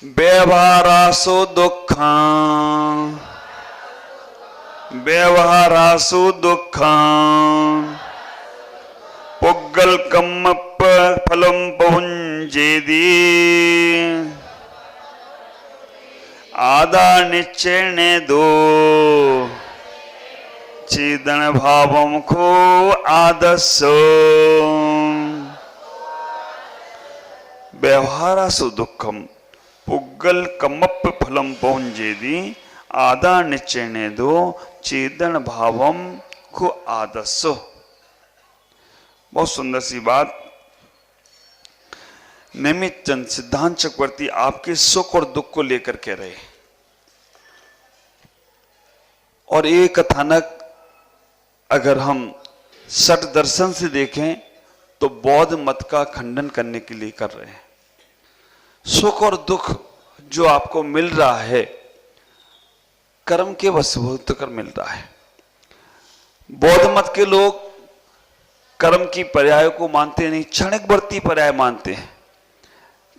व्यवहारासु दुःखं व्यवहारासु दुःखं पुग्गलकमप्प फलं भुञ्जेति आदानिश्चयने दो चेदन भावम को आदस्सो व्यवहारासु दुःखम पुग्गलकमप्प फलं भुञ्जेति आदानिश्चयने दो चेदन भावम को आदस्सो। बहुत सुंदर सी बात। निमित्त चंद सिद्धांत चक्रवर्ती आपके सुख और दुख को लेकर कह रहे हैं, और ये कथानक अगर हम सठ दर्शन से देखें तो बौद्ध मत का खंडन करने के लिए कर रहे हैं। सुख और दुख जो आपको मिल रहा है कर्म के वशीभूत कर मिल रहा है। बौद्ध मत के लोग कर्म की पर्याय को मानते नहीं, क्षणिकवर्ती पर्याय मानते हैं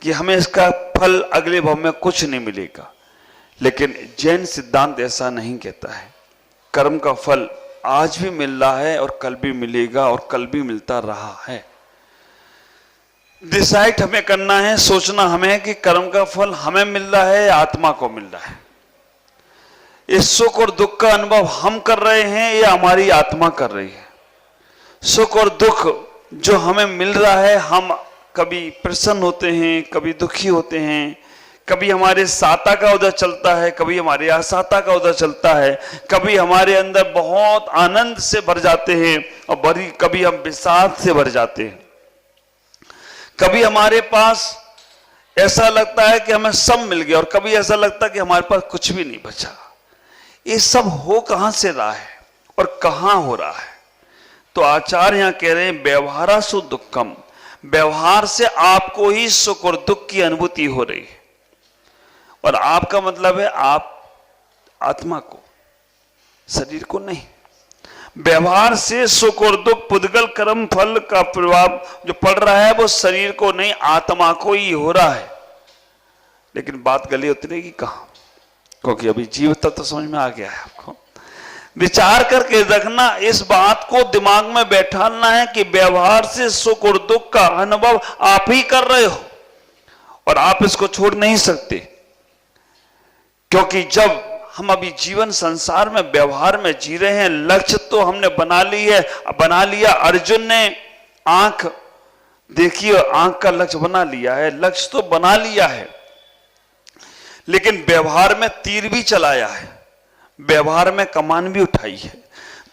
कि हमें इसका फल अगले भव में कुछ नहीं मिलेगा। लेकिन जैन सिद्धांत ऐसा नहीं कहता है। कर्म का फल आज भी मिल रहा है और कल भी मिलेगा और कल भी मिलता रहा है। डिसाइड हमें करना है, सोचना हमें कि कर्म का फल हमें मिल रहा है, आत्मा को मिल रहा है। इस सुख और दुख का अनुभव हम कर रहे हैं या हमारी आत्मा कर रही है। सुख और दुख जो हमें मिल रहा है, हम कभी प्रसन्न होते हैं, कभी दुखी होते हैं, कभी हमारे साता का उदय चलता है, कभी हमारे असाता का उदय चलता है, कभी हमारे अंदर बहुत आनंद से भर जाते हैं और कभी हम विषाद से भर जाते हैं। कभी हमारे पास ऐसा लगता है कि हमें सब मिल गया और कभी ऐसा लगता है कि हमारे पास कुछ भी नहीं बचा। ये सब हो कहां से रहा है और कहां हो रहा है? तो आचार्य यहां कह रहे हैं व्यवहारासु दुक्खम, व्यवहार से आपको ही सुख और दुख की अनुभूति हो रही है। और आपका मतलब है आप आत्मा को, शरीर को नहीं। व्यवहार से सुख और दुख पुद्गल कर्म फल का प्रभाव जो पड़ रहा है वो शरीर को नहीं, आत्मा को ही हो रहा है। लेकिन बात गले उतरेगी कहां? क्योंकि अभी जीव तत्व तो समझ में आ गया है आपको। विचार करके रखना, इस बात को दिमाग में बैठाना है कि व्यवहार से सुख और दुख का अनुभव आप ही कर रहे हो और आप इसको छोड़ नहीं सकते। क्योंकि जब हम अभी जीवन संसार में व्यवहार में जी रहे हैं, लक्ष्य तो हमने बना लिया। अर्जुन ने आंख देखी और आंख का लक्ष्य बना लिया है, लक्ष्य तो बना लिया है, लेकिन व्यवहार में तीर भी चलाया है, व्यवहार में कमान भी उठाई है।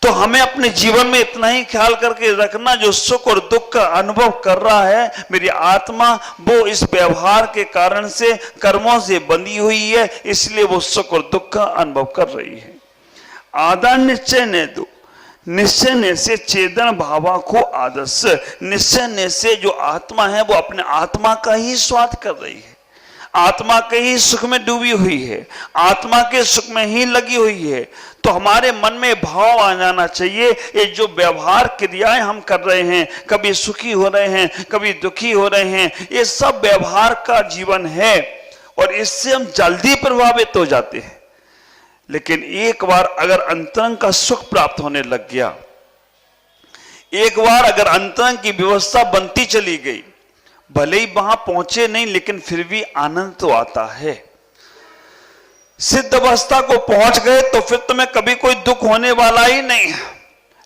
तो हमें अपने जीवन में इतना ही ख्याल करके रखना, जो सुख और दुख का अनुभव कर रहा है मेरी आत्मा, वो इस व्यवहार के कारण से कर्मों से बंधी हुई है, इसलिए वो सुख और दुख का अनुभव कर रही है। आदान निश्चय ने दो, निश्चय ने से चेतन भावा को आदर्श, निश्चय ने से जो आत्मा है वो अपने आत्मा का ही स्वाद कर रही है, आत्मा के ही सुख में डूबी हुई है, आत्मा के सुख में ही लगी हुई है। तो हमारे मन में भाव आ जाना चाहिए, ये जो व्यवहार क्रियाएं हम कर रहे हैं, कभी सुखी हो रहे हैं, कभी दुखी हो रहे हैं, ये सब व्यवहार का जीवन है और इससे हम जल्दी प्रभावित हो जाते हैं। लेकिन एक बार अगर अंतरंग का सुख प्राप्त होने लग गया, एक बार अगर अंतरंग की व्यवस्था बनती चली गई, भले ही वहां पहुंचे नहीं लेकिन फिर भी आनंद तो आता है। सिद्ध अवस्था को पहुंच गए तो फिर तुम्हें कभी कोई दुख होने वाला ही नहीं है।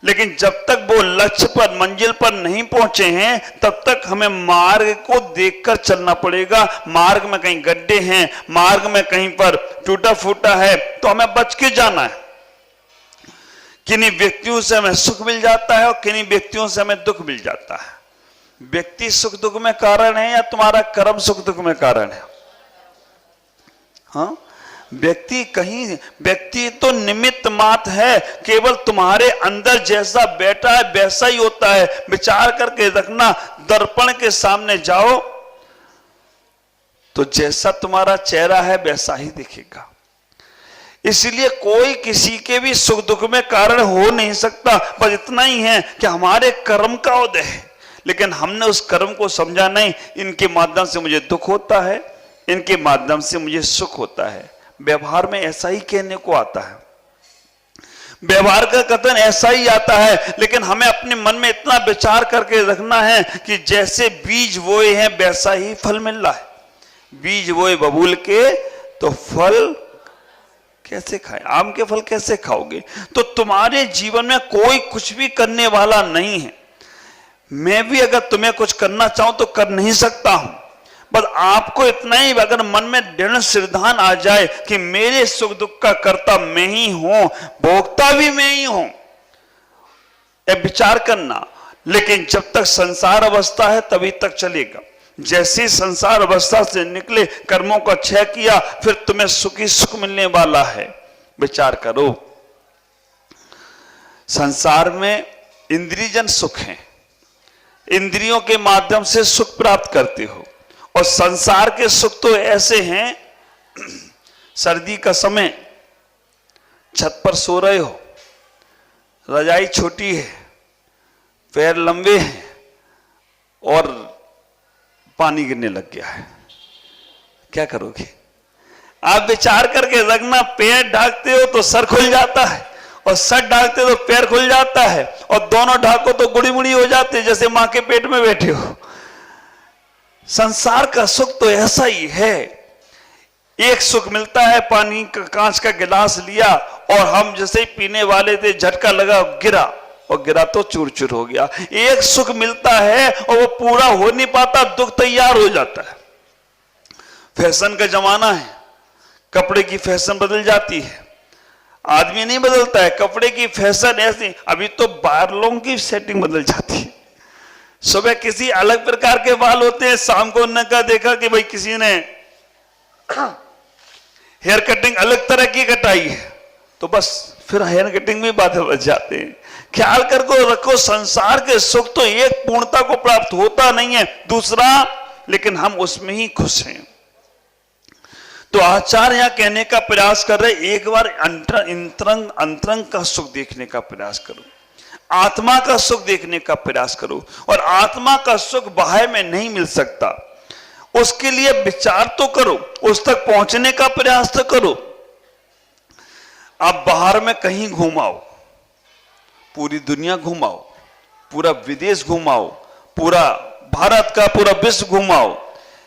लेकिन जब तक वो लक्ष्य पर, मंजिल पर नहीं पहुंचे हैं, तब तक हमें मार्ग को देखकर चलना पड़ेगा। मार्ग में कहीं गड्ढे हैं, मार्ग में कहीं पर टूटा फूटा है, तो हमें बच के जाना है। किन्हीं व्यक्तियों से हमें सुख मिल जाता है और किन्हीं व्यक्तियों से हमें दुख मिल जाता है। व्यक्ति सुख दुख में कारण है या तुम्हारा कर्म सुख दुख में कारण है? हाँ, व्यक्ति तो निमित्त मात्र है, केवल तुम्हारे अंदर जैसा बैठा है वैसा ही होता है। विचार करके रखना, दर्पण के सामने जाओ तो जैसा तुम्हारा चेहरा है वैसा ही दिखेगा। इसलिए कोई किसी के भी सुख दुख में कारण हो नहीं सकता, बस इतना ही है कि हमारे कर्म का उदय है, लेकिन हमने उस कर्म को समझा नहीं। इनके माध्यम से मुझे दुख होता है, इनके माध्यम से मुझे सुख होता है। व्यवहार में ऐसा ही कहने को आता है, व्यवहार का कथन ऐसा ही आता है, लेकिन हमें अपने मन में इतना विचार करके रखना है कि जैसे बीज बोए हैं वैसा ही फल मिल रहा है। बीज बोए बबूल के तो फल कैसे खाए, आम के फल कैसे खाओगे? तो तुम्हारे जीवन में कोई कुछ भी करने वाला नहीं है। मैं भी अगर तुम्हें कुछ करना चाहूं तो कर नहीं सकता हूं, बस आपको इतना ही अगर मन में दृढ़ सिद्धांत आ जाए कि मेरे सुख दुख का कर्ता मैं ही हूं, भोक्ता भी मैं ही हूं, यह विचार करना। लेकिन जब तक संसार अवस्था है तभी तक चलेगा। जैसे संसार अवस्था से निकले, कर्मों का क्षय किया, फिर तुम्हें सुख ही सुख मिलने वाला है। विचार करो, संसार में इंद्रियजन सुख है, इंद्रियों के माध्यम से सुख प्राप्त करते हो, और संसार के सुख तो ऐसे हैं, सर्दी का समय छत पर सो रहे हो, रजाई छोटी है, पैर लंबे हैं और पानी गिरने लग गया है, क्या करोगे? आप विचार करके रखना, पैर ढाकते हो तो सर खुल जाता है, और सर ढाकते हो तो पैर खुल जाता है, और दोनों ढाको तो गुड़ी मुड़ी हो जाते हैं, जैसे मां के पेट में बैठे हो। संसार का सुख तो ऐसा ही है। एक सुख मिलता है, पानी का कांच का गिलास लिया और हम जैसे ही पीने वाले थे, झटका लगा, गिरा, और गिरा तो चूर चूर हो गया। एक सुख मिलता है और वो पूरा हो नहीं पाता, दुख तैयार हो जाता है। फैशन का जमाना है, कपड़े की फैशन बदल जाती है, आदमी नहीं बदलता है, कपड़े की फैशन ऐसी। अभी तो बालों की सेटिंग बदल जाती है, सुबह किसी अलग प्रकार के बाल होते हैं, शाम को उन्होंने देखा कि भाई किसी ने हेयर कटिंग अलग तरह की कटाई है, तो बस फिर हेयर कटिंग में बातें बच जाते हैं। ख्याल करके रखो, संसार के सुख तो एक पूर्णता को प्राप्त होता नहीं है, दूसरा लेकिन हम उसमें ही खुश हैं। तो आचार्य यहां कहने का प्रयास कर रहे, एक बार अंतरंग का सुख देखने का प्रयास करो, आत्मा का सुख देखने का प्रयास करो। और आत्मा का सुख बाहर में नहीं मिल सकता, उसके लिए विचार तो करो, उस तक पहुंचने का प्रयास तो करो। आप बाहर में कहीं घुमाओ, पूरी दुनिया घुमाओ, पूरा विदेश घुमाओ, पूरा भारत का पूरा विश्व घुमाओ,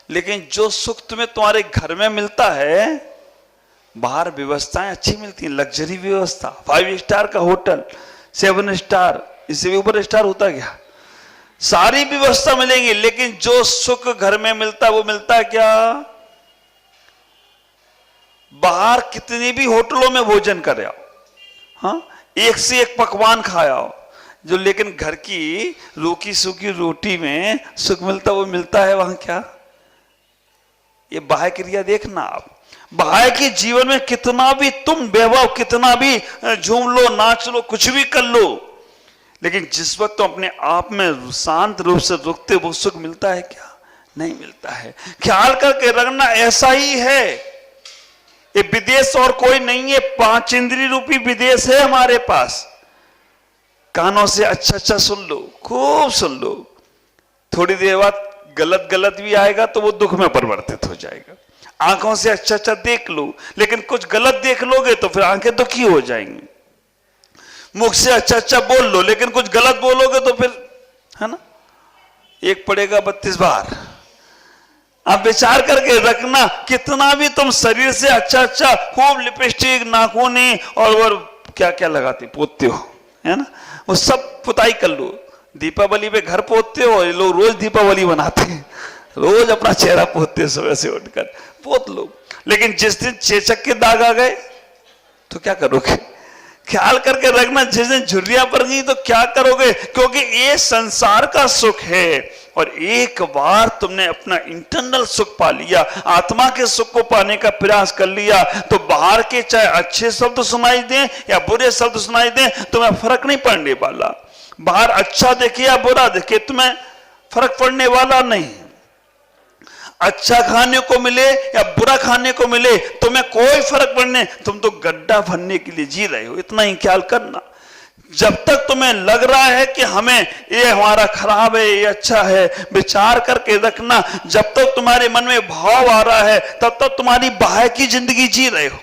लेकिन जो सुख तुम्हें तुम्हारे घर में मिलता है, बाहर व्यवस्थाएं अच्छी मिलती हैं, लग्जरी व्यवस्था, 5 स्टार का होटल, 7 स्टार, इससे भी ऊपर स्टार होता गया, सारी व्यवस्था मिलेंगी, लेकिन जो सुख घर में मिलता है वो मिलता है क्या? बाहर कितनी भी होटलों में भोजन कर आओ, हाँ, एक से एक पकवान खाया हो, जो लेकिन घर की रूखी सूखी रोटी में सुख मिलता वो मिलता है वहां क्या? ये बाह्य क्रिया देखना आप, बाह्य के जीवन में कितना भी तुम वैभव, कितना भी झूम लो, नाच लो, कुछ भी कर लो, लेकिन जिस वक्त तुम अपने आप में शांत रूप से रुकते, वो सुख मिलता है क्या? नहीं मिलता है। ख्याल करके रखना, ऐसा ही है। ये विदेश और कोई नहीं है, 5 इंद्रिय रूपी विदेश है हमारे पास। कानों से अच्छा अच्छा सुन लो, खूब सुन लो, थोड़ी देर बाद गलत गलत भी आएगा तो वो दुख में परिवर्तित हो जाएगा। आंखों से अच्छा अच्छा देख लो, लेकिन कुछ गलत देख लोगे तो फिर आंखें दुखी हो जाएंगी। मुख से अच्छा अच्छा बोल लो, लेकिन कुछ गलत बोलोगे तो फिर, है ना, एक पड़ेगा 32 बार। आप विचार करके रखना, कितना भी तुम शरीर से अच्छा अच्छा खूब लिपस्टिक, नाखूनी और क्या क्या लगाते पोतते हो, है ना, वो सब पुताई कर लो। दीपावली पे घर पोतते हो, ये लोग रोज दीपावली बनाते हैं, रोज अपना चेहरा पोतते हैं, सुबह से उठकर पोत लो, लेकिन जिस दिन चेचक के दाग आ गए तो क्या करोगे? ख्याल करके रखना, जिस दिन झुर्रियां पड़ गई तो क्या करोगे? क्योंकि ये संसार का सुख है, और एक बार तुमने अपना इंटरनल सुख पा लिया, आत्मा के सुख को पाने का प्रयास कर लिया, तो बाहर के चाहे अच्छे शब्द सुनाई दें या बुरे शब्द सुनाई दें, तुम्हें फर्क नहीं पड़ने वाला। बाहर अच्छा देखे या बुरा देखे, तुम्हें फर्क पड़ने वाला नहीं। अच्छा खाने को मिले या बुरा खाने को मिले, तुम्हें कोई फर्क पड़ने, तुम तो गड्ढा भरने के लिए जी रहे हो, इतना ही ख्याल करना। जब तक तुम्हें लग रहा है कि हमें ये हमारा खराब है, ये अच्छा है, विचार करके रखना। जब तक तुम्हारे मन में भाव आ रहा है तब तक तुम्हारी बाह्य की जिंदगी जी रहे हो,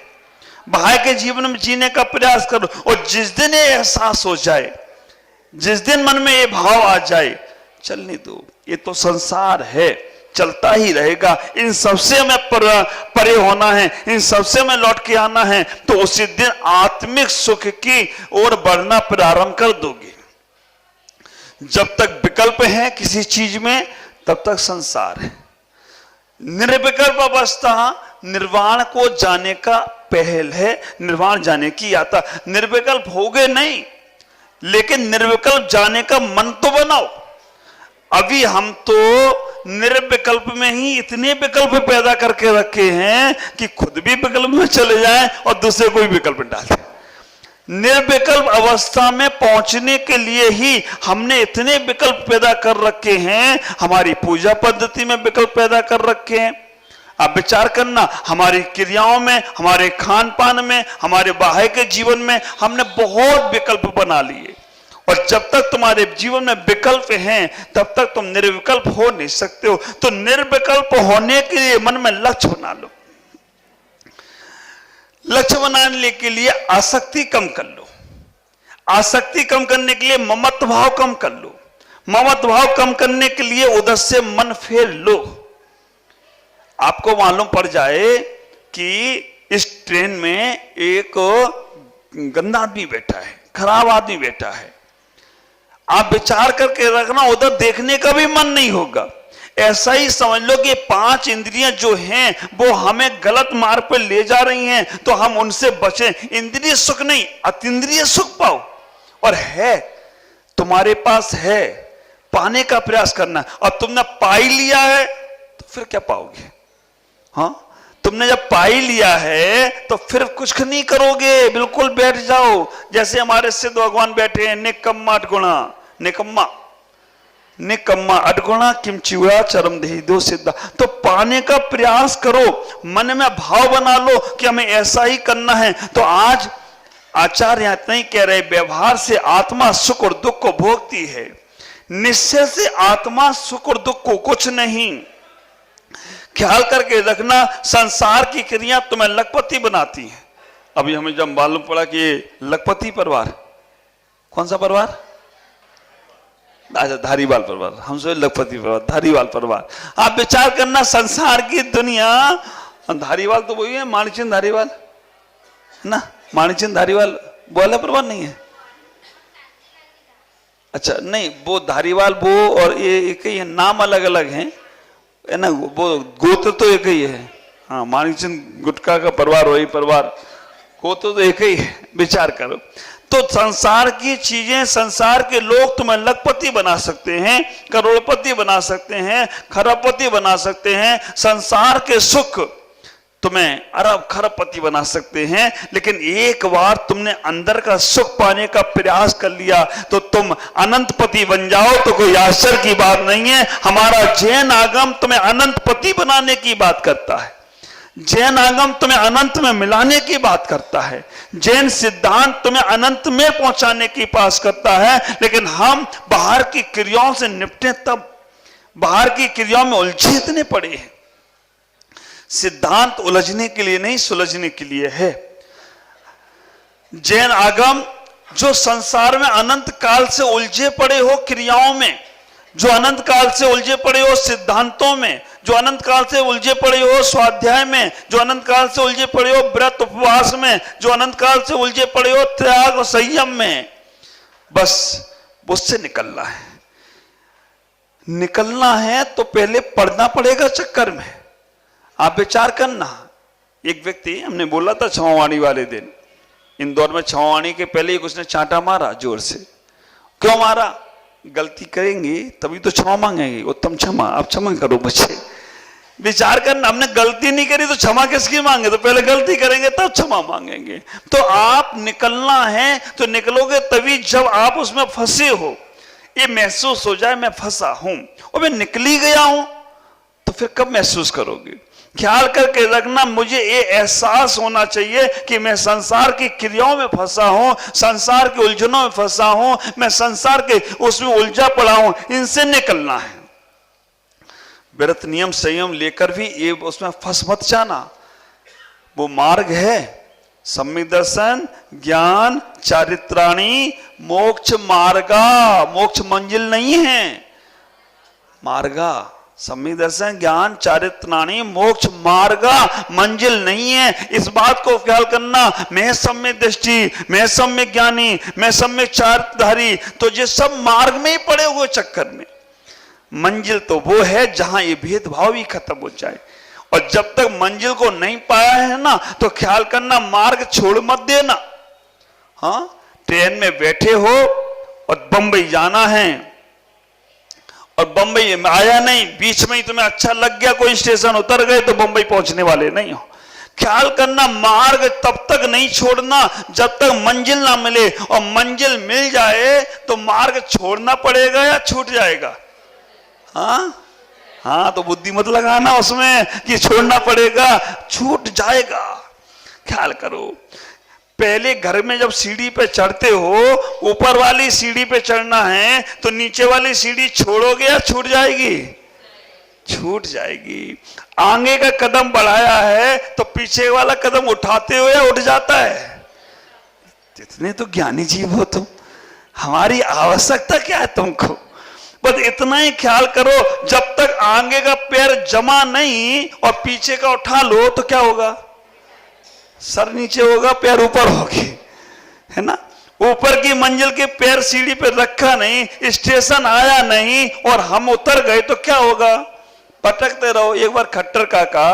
बाह्य के जीवन में जीने का प्रयास करो। और जिस दिन ये एहसास हो जाए, जिस दिन मन में ये भाव आ जाए, चलने दो, ये तो संसार है, चलता ही रहेगा, इन सबसे हमें परे होना है, इन सबसे हमें लौट के आना है, तो उसी दिन आत्मिक सुख की ओर बढ़ना प्रारंभ कर दोगे। जब तक विकल्प है किसी चीज में तब तक संसार है। निर्विकल्प अवस्था निर्वाण को जाने का पहल है, निर्वाण जाने की यात्रा। निर्विकल्प हो गए नहीं, लेकिन निर्विकल्प जाने का मन तो बनाओ। अभी हम तो निर्विकल्प में ही इतने विकल्प पैदा करके रखे हैं कि खुद भी विकल्प में चले जाएं और दूसरे को भी विकल्प डाल दें। निर्विकल्प अवस्था में पहुंचने के लिए ही हमने इतने विकल्प पैदा कर रखे हैं। हमारी पूजा पद्धति में विकल्प पैदा कर रखे हैं। आप विचार करना, हमारी क्रियाओं में, हमारे खान पान में, हमारे बाह्य के जीवन में हमने बहुत विकल्प बना लिए। और जब तक तुम्हारे जीवन में विकल्प हैं तब तक तुम निर्विकल्प हो नहीं सकते हो। तो निर्विकल्प होने के लिए मन में लक्ष्य बना लो। लक्ष्य बनाने के लिए आसक्ति कम कर लो। आसक्ति कम करने के लिए ममत्व भाव कम कर लो। ममत्व भाव कम करने के लिए उधर से मन फेर लो। आपको मालूम पड़ जाए कि इस ट्रेन में एक गंदा आदमी बैठा है, खराब आदमी बैठा है, आप विचार करके रखना, उधर देखने का भी मन नहीं होगा। ऐसा ही समझ लो कि 5 इंद्रियां जो हैं वो हमें गलत मार्ग पर ले जा रही हैं, तो हम उनसे बचें। इंद्रिय सुख नहीं, अतीन्द्रिय सुख पाओ। और है, तुम्हारे पास है, पाने का प्रयास करना। और तुमने पा ही लिया है तो फिर क्या पाओगे? हाँ, तुमने जब पा ही लिया है तो फिर कुछ नहीं करोगे, बिल्कुल बैठ जाओ। जैसे हमारे सिद्ध भगवान बैठे हैं, निकम्मा अटगुणा, निकम्मा निकम्मा अटगुणा किमचिवा चरम देहि दो सिद्धा। तो पाने का प्रयास करो, मन में भाव बना लो कि हमें ऐसा ही करना है। तो आज आचार्य यहां नहीं कह रहे, व्यवहार से आत्मा सुख और दुख को भोगती है, निश्चय से आत्मा सुख और दुख को कुछ नहीं। ख्याल करके रखना, संसार की क्रिया तुम्हें लखपति बनाती है। अभी हमें जब मालूम पड़ा कि लखपति परिवार, कौन सा परिवार? अच्छा, धारीवाल परिवार। हम सोचे लखपति परिवार, धारीवाल परिवार। आप विचार करना, संसार की दुनिया, धारीवाल तो वही है, माणिकचंद धारीवाल ना, माणिकचंद धारीवाल वो अलग परिवार नहीं है? अच्छा नहीं, वो धारीवाल वो और ये एक ही है, नाम अलग अलग है ना, वो गोत्र तो एक ही है। हाँ, माणिकचंद गुटका का परिवार वही परिवार, गोत्र तो एक ही है। विचार करो, तो संसार की चीजें, संसार के लोग तुम्हें लखपति बना सकते हैं, करोड़पति बना सकते हैं, खरबपति बना सकते हैं। संसार के सुख तुम्हें अरब खरबपति बना सकते हैं, लेकिन एक बार तुमने अंदर का सुख पाने का प्रयास कर लिया तो तुम अनंतपति बन जाओ, तो कोई आश्चर्य की बात नहीं है। हमारा जैन आगम तुम्हें अनंतपति बनाने की बात करता है, जैन आगम तुम्हें अनंत में मिलाने की बात करता है, जैन सिद्धांत तुम्हें अनंत में पहुंचाने की बात करता है। लेकिन हम बाहर की क्रियाओं से निपटे, तब बाहर की क्रियाओं में उलझे इतने पड़े हैं। सिद्धांत उलझने के लिए नहीं, सुलझने के लिए है। जैन आगम जो संसार में अनंत काल से उलझे पड़े हो क्रियाओं में, जो अनंत काल से उलझे पड़े हो सिद्धांतों में, जो अनंत काल से उलझे पड़े हो स्वाध्याय में, जो अनंत काल से उलझे पड़े हो व्रत उपवास में, जो अनंत काल से उलझे पड़े हो त्याग और संयम में, बस उससे निकलना है। निकलना है तो पहले पढ़ना पड़ेगा चक्कर में। आप विचार करना, एक व्यक्ति, हमने बोला था क्षमावाणी वाले दिन, इंदौर में क्षमावाणी के पहले एक उसने चांटा मारा जोर से। क्यों मारा? गलती करेंगे तभी तो क्षमा मांगेंगे, उत्तम क्षमा, आप क्षमा करो मुझे। विचार करना, हमने गलती नहीं करी तो क्षमा किसकी मांगे? तो पहले गलती करेंगे तब क्षमा मांगेंगे। तो आप निकलना है तो निकलोगे तभी जब आप उसमें फंसे हो, ये महसूस हो जाए मैं फंसा हूं और मैं निकली गया हूं, तो तो फिर कब महसूस करोगे? ख्याल करके रखना, मुझे ये एहसास होना चाहिए कि मैं संसार की क्रियाओं में फंसा हूं, संसार के उलझनों में फंसा हूं, मैं संसार के उसमें उलझा पड़ा हूं, इनसे निकलना है। व्रत नियम संयम लेकर भी ये उसमें फंस मत जाना। वो मार्ग है, सम्यक दर्शन, ज्ञान, चारित्राणी, मोक्ष मार्गा। मोक्ष मंजिल नहीं है, मार्गा। सम्यक दर्शन, ज्ञान, चारित्राणी, मोक्ष मार्गा, मंजिल नहीं है। इस बात को ख्याल करना, मैं सम्यक दृष्टि, मैं सम्यक ज्ञानी, मैं सम्यक चारित्रधारी, तो ये सब मार्ग में ही पड़े हुए चक्कर में। मंजिल तो वो है जहां ये भेदभाव ही खत्म हो जाए। और जब तक मंजिल को नहीं पाया है ना, तो ख्याल करना, मार्ग छोड़ मत देना। हाँ, ट्रेन में बैठे हो और बंबई जाना है, और बंबई में आया नहीं, बीच में ही तुम्हें अच्छा लग गया, कोई स्टेशन उतर गए, तो बंबई पहुंचने वाले नहीं हो। ख्याल करना, मार्ग तब तक नहीं छोड़ना जब तक मंजिल ना मिले, और मंजिल मिल जाए तो मार्ग छोड़ना पड़ेगा या छूट जाएगा? हाँ, तो बुद्धि मत लगाना उसमें कि छोड़ना पड़ेगा, छूट जाएगा। ख्याल करो, पहले घर में जब सीढ़ी पे चढ़ते हो, ऊपर वाली सीढ़ी पे चढ़ना है तो नीचे वाली सीढ़ी छोड़ोगे या छूट जाएगी? छूट जाएगी। आगे का कदम बढ़ाया है तो पीछे वाला कदम उठाते हो या उठ जाता है? इतने तो ज्ञानी जीव हो तुम, हमारी आवश्यकता क्या है तुमको? बस इतना ही ख्याल करो, जब तक आगे का पैर जमा नहीं और पीछे का उठा लो तो क्या होगा? सर नीचे होगा, पैर ऊपर होगी, है ना? ऊपर की मंजिल के पैर सीढ़ी पे रखा नहीं, स्टेशन आया नहीं और हम उतर गए तो क्या होगा? पटकते रहो। एक बार खट्टर काका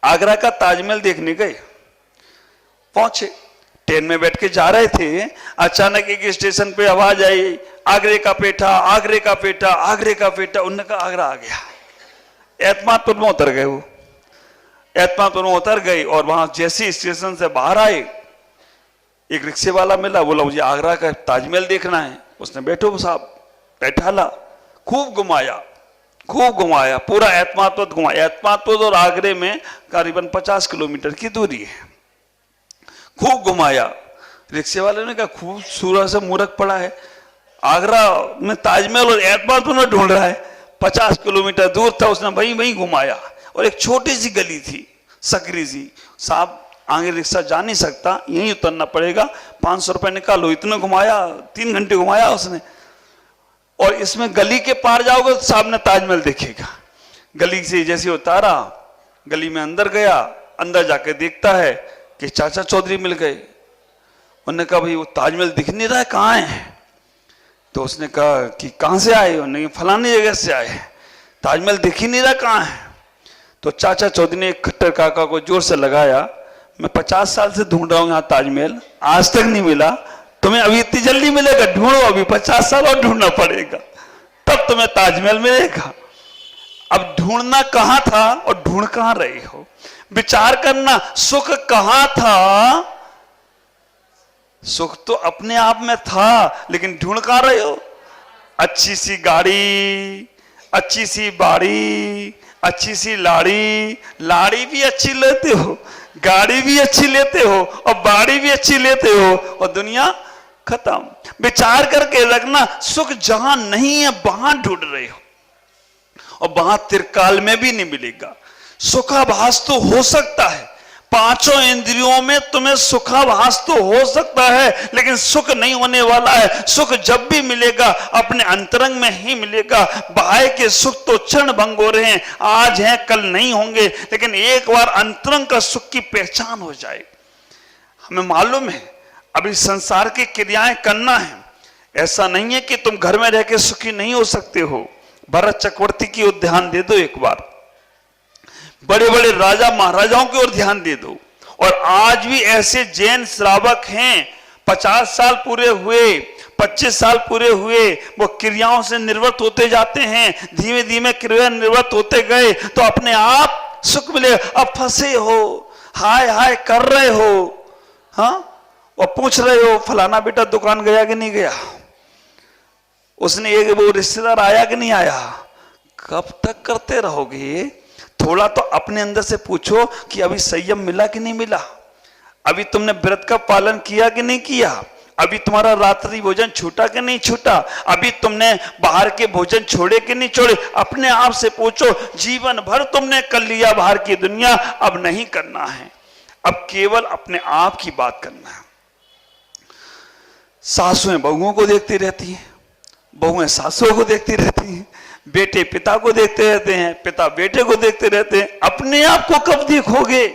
आगरा का ताजमहल देखने गए, पहुंचे, ट्रेन में बैठ के जा रहे थे, अचानक एक स्टेशन पे आवाज आई, आगरे का पेठा, आगरे का पेठा, आगरे का पेठा। उन्होंने कहा आगरा आ गया। एतमादपुर में उतर गए। वो एतमादपुर में उतर गए और वहां जैसे स्टेशन से बाहर आए, एक रिक्शे वाला मिला, बोला मुझे आगरा का ताजमहल देखना है। उसने बैठो साहब, बैठा ला, खूब घुमाया, खूब घुमाया, पूरा एतमादपुर घुमाया। एतमादपुर और आगरे में करीबन 50 किलोमीटर की दूरी है। खूब घुमाया। रिक्शे वाले ने कहा खूबसूरत से मूर्ख पड़ा है, आगरा में ताजमहल और एतमादपुर में ढूंढ रहा है। 50 किलोमीटर दूर था, उसने वहीं वहीं घुमाया। और एक छोटी सी गली थी, सकरी सी, साहब आगे रिक्शा जा नहीं सकता, यहीं उतरना पड़ेगा, 500 रुपए निकालो। इतना घुमाया, 3 घंटे घुमाया उसने। और इसमें गली के पार जाओगे तो सामने ताजमहल दिखेगा। गली से जैसे उतारा, गली में अंदर गया, अंदर जाके देखता है कि चाचा चौधरी मिल गए। उन्होंने कहा भाई वो ताजमहल दिख नहीं रहा है, कहाँ है? तो उसने कहा कि कहाँ से आए? उन्होंने फलानी जगह से आए, ताजमहल दिख ही नहीं रहा, कहाँ है? तो चाचा चौधरी ने खट्टर काका को जोर से लगाया, मैं 50 साल से ढूंढ रहा हूं यहाँ ताजमहल, आज तक नहीं मिला, तुम्हें अभी इतनी जल्दी मिलेगा? ढूंढो, अभी 50 साल और ढूंढना पड़ेगा, तब तुम्हें ताजमहल मिलेगा। अब ढूंढना कहां था और ढूंढ कहां रही हो? विचार करना, सुख कहां था? सुख तो अपने आप में था, लेकिन ढूंढ कहां रहे हो? अच्छी सी गाड़ी, अच्छी सी बाड़ी, अच्छी सी लाड़ी, लाड़ी भी अच्छी लेते हो, गाड़ी भी अच्छी लेते हो और बाड़ी भी अच्छी लेते हो, और दुनिया खत्म। विचार करके रखना, सुख जहां नहीं है वहां ढूंढ रहे हो, और वहां त्रिकाल में भी नहीं मिलेगा। सुखाभास तो हो सकता है, 5 इंद्रियों में तुम्हें सुखाभास तो हो सकता है, लेकिन सुख नहीं होने वाला है। सुख जब भी मिलेगा अपने अंतरंग में ही मिलेगा। बाहर के सुख तो क्षण भंग हो रहे हैं, आज हैं कल नहीं होंगे, लेकिन एक बार अंतरंग का सुख की पहचान हो जाए। हमें मालूम है अभी संसार की क्रियाएं करना है, ऐसा नहीं है कि तुम घर में रह के सुखी नहीं हो सकते हो। भरत चक्रवर्ती की ओर ध्यान दे दो एक बार, बड़े बड़े राजा महाराजाओं की ओर ध्यान दे दो, और आज भी ऐसे जैन श्रावक हैं, 50 साल पूरे हुए, 25 साल पूरे हुए, वो क्रियाओं से निवृत्त होते जाते हैं, धीमे धीमे क्रिया निवृत्त होते गए तो अपने आप सुख मिले। अब फंसे हो, हाय हाय कर रहे हो, हाँ, और पूछ रहे हो फलाना बेटा दुकान गया कि नहीं गया, उसने एक वो रिश्तेदार आया कि नहीं आया, कब तक करते रहोगे? थोड़ा तो अपने अंदर से पूछो कि अभी संयम मिला कि नहीं मिला, अभी तुमने व्रत का पालन किया कि नहीं किया, अभी तुम्हारा रात्रि भोजन छूटा कि नहीं छूटा, अभी तुमने बाहर के भोजन छोड़े कि नहीं छोड़े। अपने आप से पूछो। जीवन भर तुमने कर लिया बाहर की दुनिया, अब नहीं करना है, अब केवल अपने आप की बात करना है। सासुएं बहुओं को देखती रहती हैं, बहुएं सासुओं को देखती रहती हैं, बेटे पिता को देखते रहते हैं, पिता बेटे को देखते रहते हैं। अपने आप को कब देखोगे?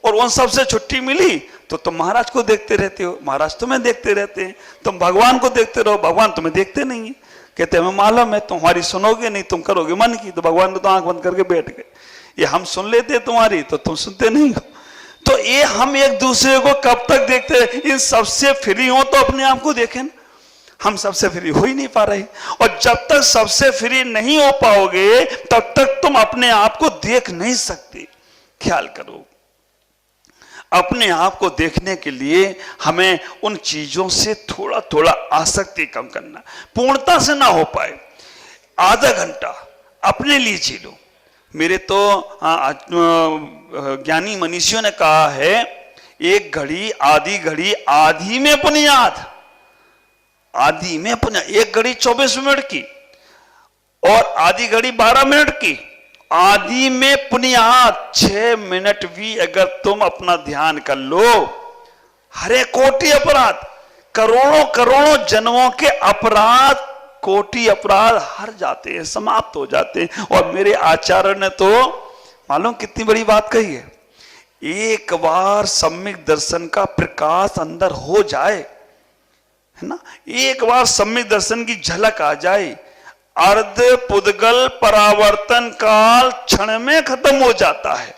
और उन सबसे छुट्टी मिली तो तुम महाराज को देखते रहते हो, महाराज तुम्हें देखते रहते हैं। तुम भगवान को देखते रहो, भगवान तुम्हें देखते नहीं है। कहते हमें मालूम है तुम्हारी सुनोगे नहीं, तुम करोगे मन की। तो भगवान ने तो आंख बंद करके बैठ गए। ये हम सुन लेते तुम्हारी, तो तुम सुनते नहीं हो। तो ये हम एक दूसरे को कब तक देखते रहे? इन सबसे फ्री हो तो अपने आप को देखें। हम सबसे फ्री हो ही नहीं पा रहे, और जब तक सबसे फ्री नहीं हो पाओगे तब तक तुम अपने आप को देख नहीं सकते। ख्याल करो, अपने आप को देखने के लिए हमें उन चीजों से थोड़ा थोड़ा आसक्ति कम करना। पूर्णता से ना हो पाए, आधा घंटा अपने लिए जी लो। मेरे तो ज्ञानी मनीषियों ने कहा है, एक घड़ी आधी घड़ी आधी में पुण्याद, आधी में पुण्य। एक घड़ी 24 मिनट की और आधी घड़ी 12 मिनट की, आधी में पुण्याद 6 मिनट भी अगर तुम अपना ध्यान कर लो, हरे कोटि अपराध, करोड़ों करोड़ों जन्मों के अपराध, कोटि अपराध हर जाते हैं, समाप्त हो जाते हैं। और मेरे आचार्य ने तो मालूम कितनी बड़ी बात कही है, एक बार सम्यक दर्शन का प्रकाश अंदर हो जाए, है ना, एक बार सम्यक दर्शन की झलक आ जाए, अर्ध पुद्गल परावर्तन काल क्षण में खत्म हो जाता है।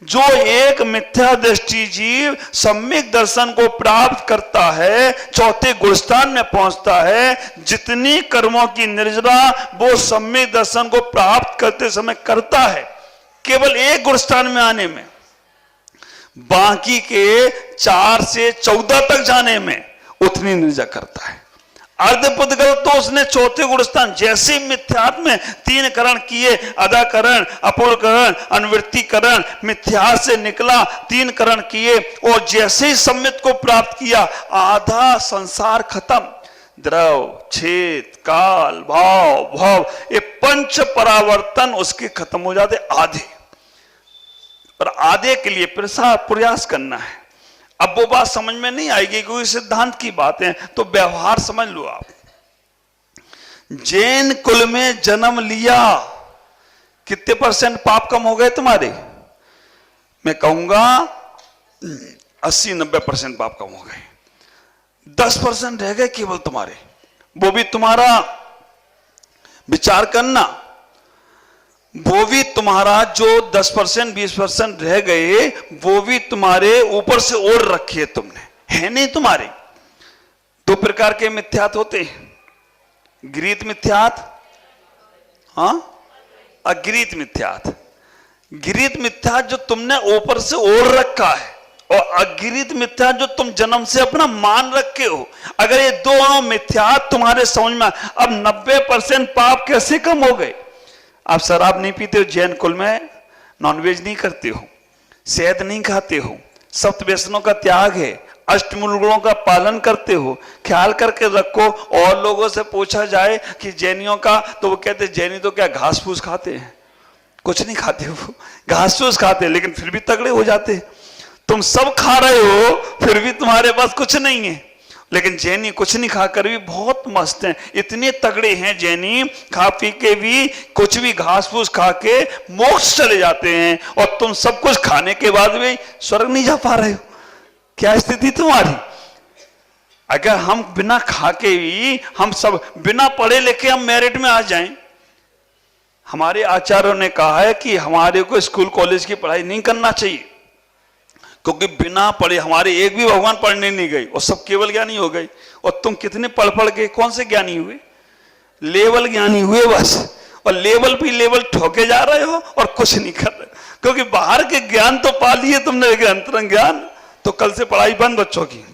जो एक मिथ्या दृष्टि जीव सम्यक दर्शन को प्राप्त करता है, चौथे गुणस्थान में पहुंचता है। जितनी कर्मों की निर्जरा वो सम्यक दर्शन को प्राप्त करते समय करता है, केवल एक गुणस्थान में आने में, बाकी के 4 से 14 तक जाने में उतनी निर्जरा करता है। अर्धपुद्गल तो उसने चौथे गुणस्थान, जैसे मिथ्यात्व में 3 करण किए, अदाकरण, अपूर्वकरण, अनुवृत्तिकरण, मिथ्या से निकला, 3 करण किए, और जैसे ही सम्यक को प्राप्त किया, आधा संसार खत्म। द्रव, छेद, काल, भाव, भाव, ये 5 परावर्तन उसके खत्म हो जाते आधे। और आधे के लिए प्रयास करना है। अब वो बात समझ में नहीं आएगी क्योंकि सिद्धांत की बात है, तो व्यवहार समझ लो आप। जैन कुल में जन्म लिया, कितने % पाप कम हो गए तुम्हारे? मैं कहूंगा 80-90% पाप कम हो गए। 10% रह गए केवल तुम्हारे, वो भी तुम्हारा विचार करना, वो भी तुम्हारा जो 10% 20% रह गए, वो भी तुम्हारे ऊपर से ओढ़ रखी है तुमने, है नहीं तुम्हारे। 2 प्रकार के मिथ्यात होते हैं, गृहीत मिथ्यात, हाँ, अगृहीत मिथ्यात। गृहीत मिथ्यात जो तुमने ऊपर से ओढ़ रखा है, और अगृहीत मिथ्यात जो तुम जन्म से अपना मान रखे हो। अगर ये दोनों मिथ्यात तुम्हारे समझ में, अब 90% पाप कैसे कम हो गए? आप शराब नहीं पीते हो, जैन कुल में नॉनवेज नहीं करते हो, शहद नहीं खाते हो, सप्त व्यसनों का त्याग है, अष्टमूल गुणों का पालन करते हो। ख्याल करके रखो। और लोगों से पूछा जाए कि जैनियों का, तो वो कहते जैनी तो क्या घास फूस खाते हैं? कुछ नहीं खाते, वो घास फूस खाते हैं, लेकिन फिर भी तगड़े हो जाते हैं। तुम सब खा रहे हो, फिर भी तुम्हारे पास कुछ नहीं है। लेकिन जैनी कुछ नहीं खाकर भी बहुत मस्त हैं, इतने तगड़े हैं जैनी, खा पी के भी, कुछ भी घास फूस खा के मोक्ष चले जाते हैं। और तुम सब कुछ खाने के बाद भी स्वर्ग नहीं जा पा रहे हो। क्या स्थिति तुम्हारी? अगर हम बिना खा के भी, हम सब बिना पढ़े लिखे हम मेरिट में आ जाएं। हमारे आचार्यों ने कहा है कि हमारे को स्कूल कॉलेज की पढ़ाई नहीं करना चाहिए, क्योंकि बिना पढ़े हमारे एक भी भगवान पढ़ने नहीं गई, और सब केवल ज्ञानी हो गई। और तुम कितने पढ़ पढ़ के कौन से ज्ञानी हुए? लेवल ज्ञानी हुए बस, और लेवल पे लेवल ठोके जा रहे हो और कुछ नहीं कर रहे, क्योंकि बाहर के ज्ञान तो पा लिए तुमने, लेकिन अंतरंग ज्ञान तो कल से पढ़ाई बंद बच्चों की।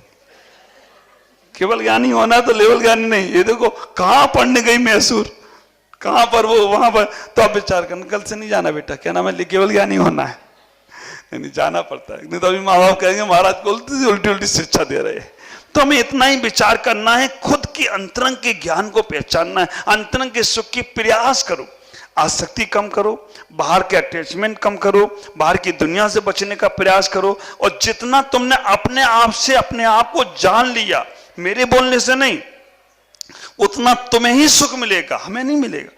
केवल ज्ञानी होना तो लेवल ज्ञानी नहीं। ये देखो कहां पढ़ने गई मैसूर, कहां पर वो, वहां पर। तो आप विचार करना, कल से नहीं जाना बेटा, क्या नाम है, केवल ज्ञानी होना है, नहीं जाना पड़ता है। नहीं तो अभी माँ बाप कहेंगे महाराज को उल्टी उल्टी शिक्षा दे रहे हैं। तो हमें इतना ही विचार करना है, खुद की अंतरंग के ज्ञान को पहचानना है, अंतरंग के सुख की प्रयास करो, आसक्ति कम करो, बाहर के अटैचमेंट कम करो, बाहर की दुनिया से बचने का प्रयास करो। और जितना तुमने अपने आप से अपने आप को जान लिया, मेरे बोलने से नहीं, उतना तुम्हें ही सुख मिलेगा, हमें नहीं मिलेगा।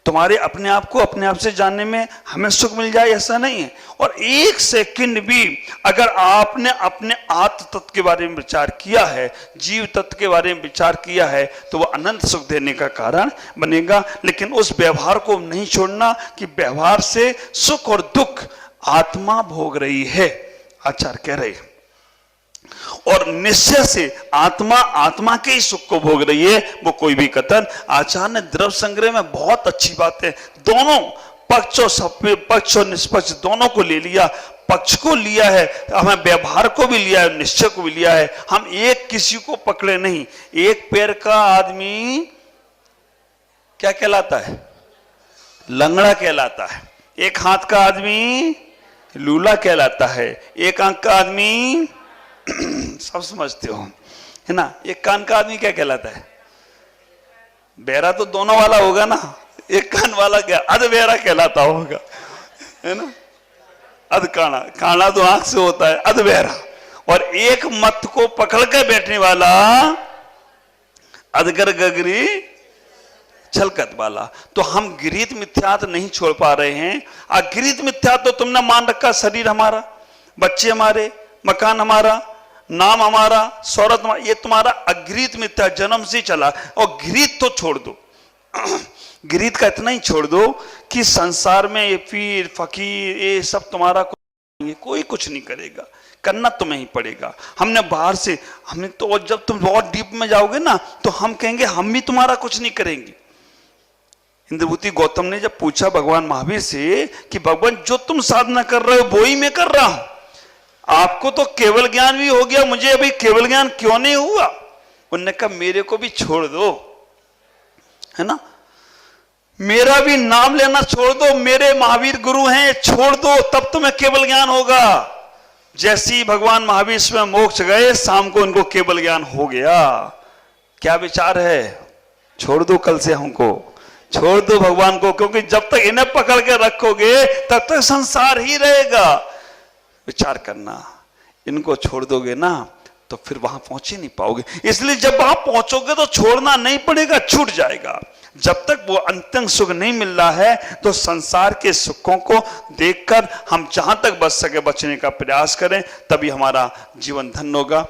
तुम्हारे अपने आप को अपने आप से जानने में हमें सुख मिल जाए ऐसा नहीं है। और एक सेकंड भी अगर आपने अपने आत्म तत्व के बारे में विचार किया है, जीव तत्व के बारे में विचार किया है, तो वह अनंत सुख देने का कारण बनेगा। लेकिन उस व्यवहार को नहीं छोड़ना कि व्यवहार से सुख और दुख आत्मा भोग रही है, आचार्य कह रहे हैं। और निश्चय से आत्मा के ही सुख को भोग रही है, वो कोई भी कथन। आचार्य ने द्रव्य संग्रह में बहुत अच्छी बात है, दोनों पक्ष और पक्ष और निष्पक्ष दोनों को ले लिया। पक्ष को लिया है, हमें व्यवहार को भी लिया है, निश्चय को भी लिया है। हम एक किसी को पकड़े नहीं। एक पैर का आदमी क्या कहलाता है, लंगड़ा कहलाता है। एक हाथ का आदमी लूला कहलाता है। एक आंख का आदमी सब समझते हो, है ना। एक कान का आदमी क्या कहलाता है, बहरा तो दोनों वाला होगा ना, एक कान वाला क्या अध बहरा कहलाता होगा, है ना। अध काना, काना तो आंख से होता है, अध बहरा। और एक मत को पकड़ के बैठने वाला अधगर गगरी छलकत वाला। तो हम गिरीत मिथ्यात नहीं छोड़ पा रहे हैं। अगिरीत मिथ्यात तो तुमने मान रखा, शरीर हमारा, बच्चे हमारे, मकान हमारा, नाम हमारा, शौहरत हमारा, ये तुम्हारा अगृहीत मिथ्या जन्म से चला। और गृहीत तो छोड़ दो, गृहीत का इतना ही छोड़ दो कि संसार में ये पीर फकीर ये सब तुम्हारा कोई कुछ नहीं करेगा, करना तुम्हें ही पड़ेगा। हमने बाहर से हमने तो, जब तुम बहुत डीप में जाओगे ना तो हम कहेंगे हम भी तुम्हारा कुछ नहीं करेंगे। इंद्रभूति गौतम ने जब पूछा भगवान महावीर से कि भगवान जो तुम साधना कर रहे हो वो ही मैं कर रहा हूं, आपको तो केवल ज्ञान भी हो गया, मुझे अभी केवल ज्ञान क्यों नहीं हुआ। उन्होंने कहा मेरे को भी छोड़ दो, है ना, मेरा भी नाम लेना छोड़ दो, मेरे महावीर गुरु हैं, छोड़ दो, तब तुम्हें केवल ज्ञान होगा। जैसे ही भगवान महावीर में मोक्ष गए, शाम को उनको केवल ज्ञान हो गया। क्या विचार है, छोड़ दो, कल से हमको छोड़ दो भगवान को, क्योंकि जब तक इन्हें पकड़ के रखोगे तब तक संसार ही रहेगा। विचार करना, इनको छोड़ दोगे ना तो फिर वहां पहुंच ही नहीं पाओगे। इसलिए जब वहां पहुंचोगे तो छोड़ना नहीं पड़ेगा, छूट जाएगा। जब तक वो अंतिम सुख नहीं मिल रहा है तो संसार के सुखों को देखकर हम जहां तक बच सके बचने का प्रयास करें, तभी हमारा जीवन धन्य होगा।